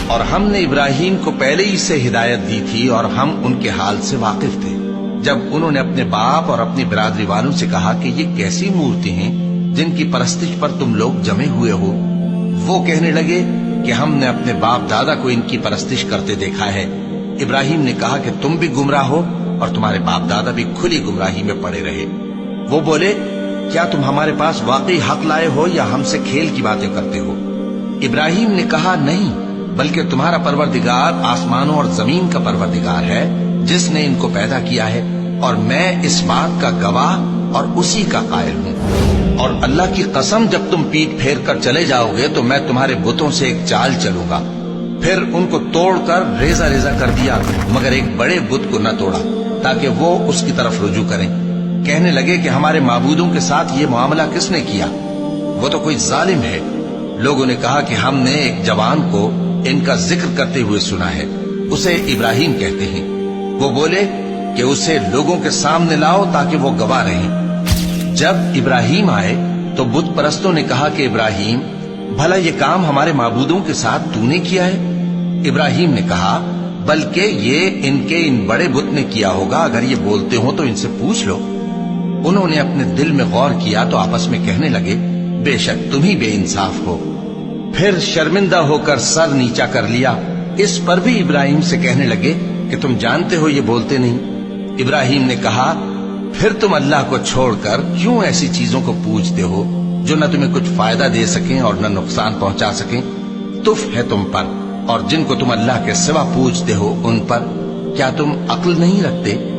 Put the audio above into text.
اور ہم نے ابراہیم کو پہلے ہی سے ہدایت دی تھی اور ہم ان کے حال سے واقف تھے۔ جب انہوں نے اپنے باپ اور اپنی برادری والوں سے کہا کہ یہ کیسی مورتی ہیں جن کی پرستش پر تم لوگ جمے ہوئے ہو، وہ کہنے لگے کہ ہم نے اپنے باپ دادا کو ان کی پرستش کرتے دیکھا ہے۔ ابراہیم نے کہا کہ تم بھی گمراہ ہو اور تمہارے باپ دادا بھی کھلی گمراہی میں پڑے رہے۔ وہ بولے، کیا تم ہمارے پاس واقعی حق لائے ہو یا ہم سے کھیل کی باتیں کرتے ہو؟ ابراہیم نے کہا، نہیں، بلکہ تمہارا پروردگار آسمانوں اور زمین کا پروردگار ہے جس نے ان کو پیدا کیا ہے، اور میں اس بات کا گواہ اور اسی کا قائل ہوں۔ اور اللہ کی قسم، جب تم پیٹ پھیر کر چلے جاؤ گے تو میں تمہارے بتوں سے ایک چال چلوں گا۔ پھر ان کو توڑ کر ریزہ ریزہ کر دیا، مگر ایک بڑے بت کو نہ توڑا تاکہ وہ اس کی طرف رجوع کریں۔ کہنے لگے کہ ہمارے معبودوں کے ساتھ یہ معاملہ کس نے کیا؟ وہ تو کوئی ظالم ہے۔ لوگوں نے کہا کہ ہم نے ایک جوان کو ان کا ذکر کرتے ہوئے سنا ہے، اسے ابراہیم کہتے ہیں۔ وہ بولے کہ اسے لوگوں کے سامنے لاؤ تاکہ وہ گواہ رہیں۔ جب ابراہیم آئے تو بت پرستوں نے کہا کہ ابراہیم، بھلا یہ کام ہمارے معبودوں کے ساتھ تو نے کیا ہے؟ ابراہیم نے کہا، بلکہ یہ ان بڑے بت نے کیا ہوگا، اگر یہ بولتے ہوں تو ان سے پوچھ لو۔ انہوں نے اپنے دل میں غور کیا تو آپس میں کہنے لگے، بے شک تم ہی بے انصاف ہو۔ پھر شرمندہ ہو کر سر نیچا کر لیا۔ اس پر بھی ابراہیم سے کہنے لگے کہ تم جانتے ہو یہ بولتے نہیں۔ ابراہیم نے کہا، پھر تم اللہ کو چھوڑ کر کیوں ایسی چیزوں کو پوجتے ہو جو نہ تمہیں کچھ فائدہ دے سکیں اور نہ نقصان پہنچا سکیں؟ تف ہے تم پر اور جن کو تم اللہ کے سوا پوجتے ہو ان پر، کیا تم عقل نہیں رکھتے؟